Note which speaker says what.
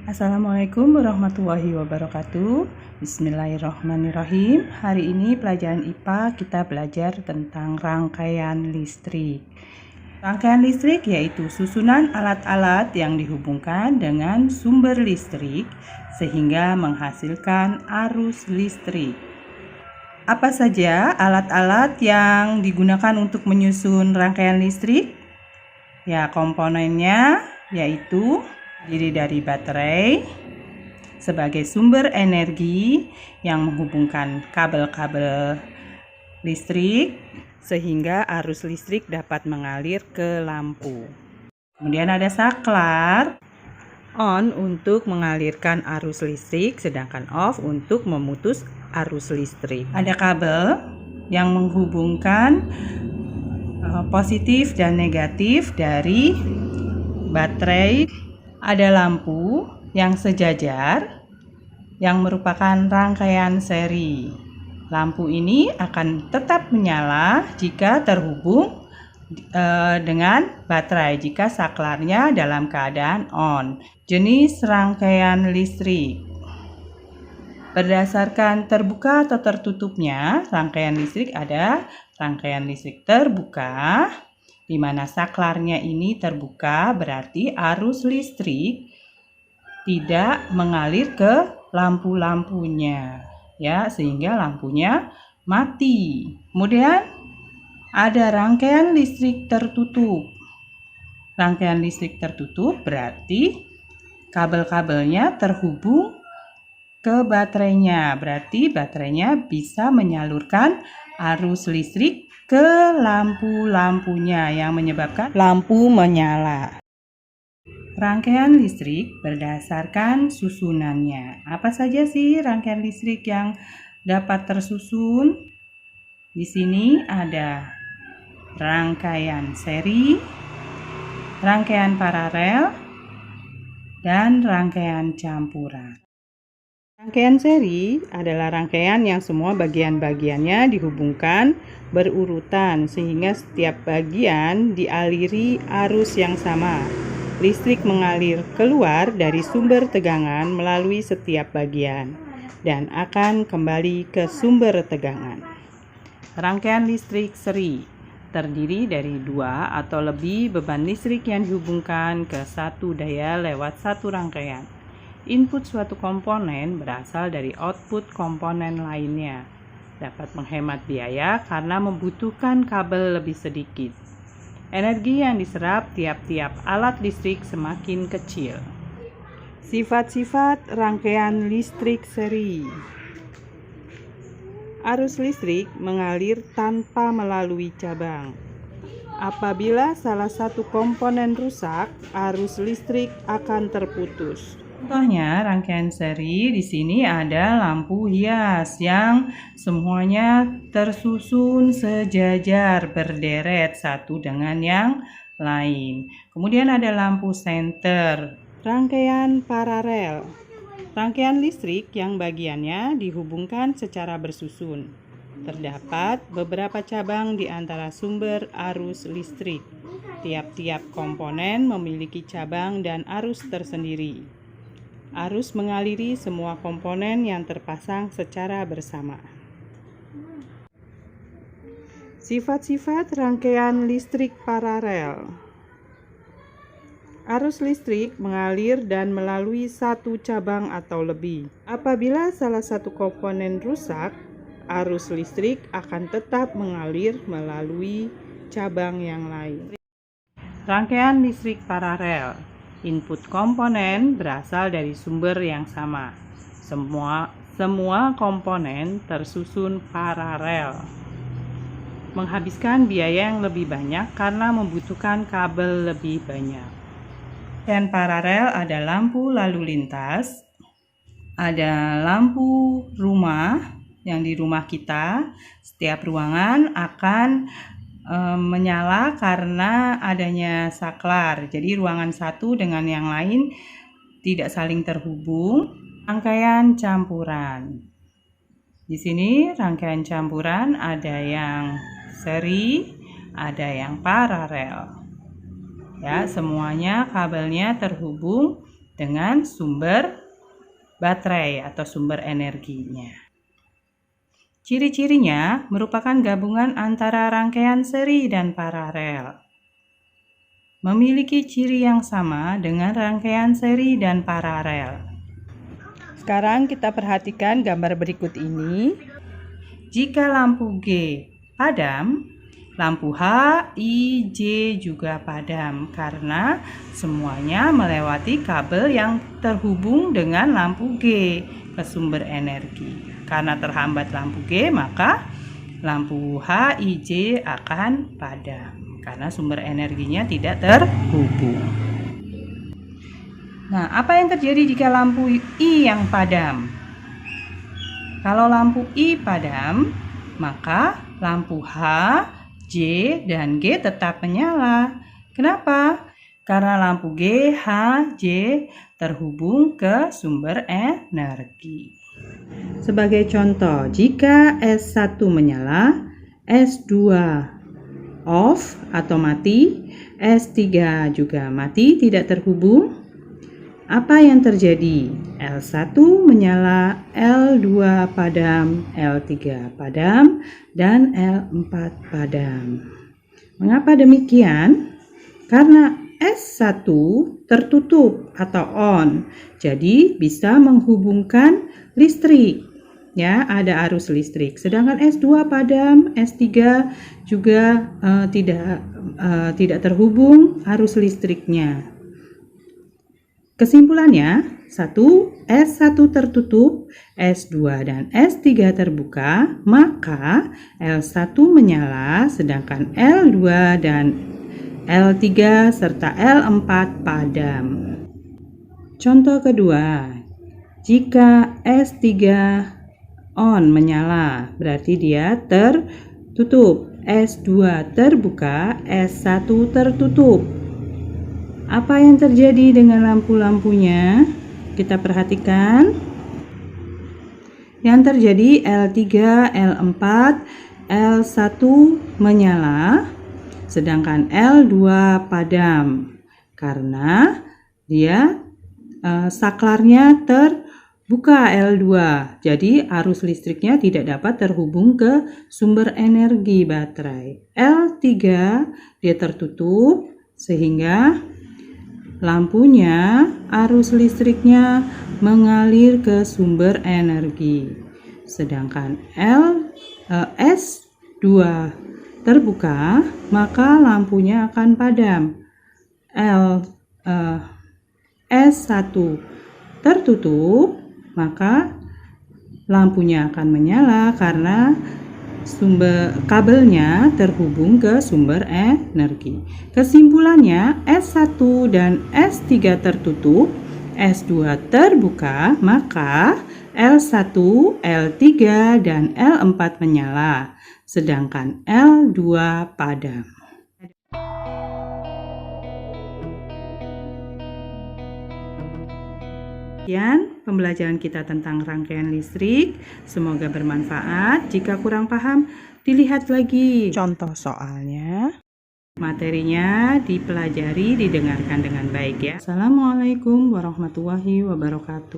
Speaker 1: Assalamualaikum warahmatullahi wabarakatuh. Bismillahirrahmanirrahim. Hari ini pelajaran IPA kita belajar tentang rangkaian listrik. Rangkaian listrik yaitu susunan alat-alat yang dihubungkan dengan sumber listrik sehingga menghasilkan arus listrik. Apa saja alat-alat yang digunakan untuk menyusun rangkaian listrik? Ya, komponennya yaitu terdiri dari baterai sebagai sumber energi yang menghubungkan kabel-kabel listrik sehingga arus listrik dapat mengalir ke lampu. Kemudian ada saklar on untuk mengalirkan arus listrik, sedangkan off untuk memutus arus listrik. Ada kabel yang menghubungkan positif dan negatif dari baterai. Ada lampu yang sejajar yang merupakan rangkaian seri. Lampu ini akan tetap menyala jika terhubung dengan baterai, jika saklarnya dalam keadaan on. Jenis rangkaian listrik berdasarkan terbuka atau tertutupnya rangkaian listrik, ada rangkaian listrik terbuka, di mana saklarnya ini terbuka, berarti arus listrik tidak mengalir ke lampu-lampunya, ya, sehingga lampunya mati. Kemudian ada rangkaian listrik tertutup. Rangkaian listrik tertutup berarti kabel-kabelnya terhubung ke baterainya, berarti baterainya bisa menyalurkan arus listrik ke lampu-lampunya yang menyebabkan lampu menyala. Rangkaian listrik berdasarkan susunannya. Apa saja sih rangkaian listrik yang dapat tersusun? Di sini ada rangkaian seri, rangkaian paralel, dan rangkaian campuran. Rangkaian seri adalah rangkaian yang semua bagian-bagiannya dihubungkan berurutan sehingga setiap bagian dialiri arus yang sama. Listrik mengalir keluar dari sumber tegangan melalui setiap bagian dan akan kembali ke sumber tegangan. Rangkaian listrik seri terdiri dari dua atau lebih beban listrik yang dihubungkan ke satu daya lewat satu rangkaian. Input suatu komponen berasal dari output komponen lainnya. Dapat menghemat biaya karena membutuhkan kabel lebih sedikit. Energi yang diserap tiap-tiap alat listrik semakin kecil. Sifat-sifat rangkaian listrik seri. Arus listrik mengalir tanpa melalui cabang. Apabila salah satu komponen rusak, arus listrik akan terputus. Contohnya rangkaian seri di sini ada lampu hias yang semuanya tersusun sejajar berderet satu dengan yang lain. Kemudian ada lampu senter. Rangkaian paralel. Rangkaian listrik yang bagiannya dihubungkan secara bersusun. Terdapat beberapa cabang di antara sumber arus listrik. Tiap-tiap komponen memiliki cabang dan arus tersendiri. Arus mengaliri semua komponen yang terpasang secara bersamaan. Sifat-sifat rangkaian listrik paralel. Arus listrik mengalir dan melalui satu cabang atau lebih. Apabila salah satu komponen rusak, arus listrik akan tetap mengalir melalui cabang yang lain. Rangkaian listrik paralel. Input komponen berasal dari sumber yang sama. Semua komponen tersusun paralel. Menghabiskan biaya yang lebih banyak karena membutuhkan kabel lebih banyak. Dan paralel ada lampu lalu lintas, ada lampu rumah yang di rumah kita. Setiap ruangan akan menyala karena adanya saklar. Jadi ruangan satu dengan yang lain tidak saling terhubung. Rangkaian campuran. Di sini rangkaian campuran ada yang seri, ada yang paralel. Ya, semuanya kabelnya terhubung dengan sumber baterai atau sumber energinya. Ciri-cirinya merupakan gabungan antara rangkaian seri dan paralel. Memiliki ciri yang sama dengan rangkaian seri dan paralel. Sekarang kita perhatikan gambar berikut ini. Jika lampu G padam, lampu H, I, J juga padam karena semuanya melewati kabel yang terhubung dengan lampu G ke sumber energi. Karena terhambat lampu G, maka lampu H, I, J akan padam karena sumber energinya tidak terhubung. Nah, apa yang terjadi jika lampu I yang padam? Kalau lampu I padam, maka lampu H, J, dan G tetap menyala. Kenapa? Karena lampu G, H, J terhubung ke sumber energi. Sebagai contoh, jika S1 menyala, S2 off atau mati, S3 juga mati, tidak terhubung. Apa yang terjadi? L1 menyala, L2 padam, L3 padam, dan L4 padam. Mengapa demikian? Karena S1 tertutup atau on, jadi bisa menghubungkan listrik. Ya, ada arus listrik. Sedangkan S2 padam, S3 juga tidak terhubung arus listriknya. Kesimpulannya, S1 tertutup, S2 dan S3 terbuka, maka L1 menyala, sedangkan L2 dan L3 serta L4 padam. Contoh kedua, jika S3 on menyala, berarti dia tertutup. S2 terbuka, S1 tertutup. Apa yang terjadi dengan lampu-lampunya? Kita perhatikan. Yang terjadi L3, L4, L1 menyala, sedangkan L2 padam karena dia saklarnya terbuka L2. Jadi arus listriknya tidak dapat terhubung ke sumber energi baterai. L3 dia tertutup sehingga lampunya, arus listriknya mengalir ke sumber energi. Sedangkan S2 terbuka, maka lampunya akan padam. S1 tertutup, maka lampunya akan menyala karena sumber kabelnya terhubung ke sumber energi. Kesimpulannya, S1 dan S3 tertutup, S2 terbuka, maka L1, L3 dan L4 menyala, sedangkan L2 padam. Sekian pembelajaran kita tentang rangkaian listrik. Semoga bermanfaat. Jika kurang paham, dilihat lagi contoh soalnya. Materinya dipelajari, didengarkan dengan baik ya. Assalamualaikum warahmatullahi wabarakatuh.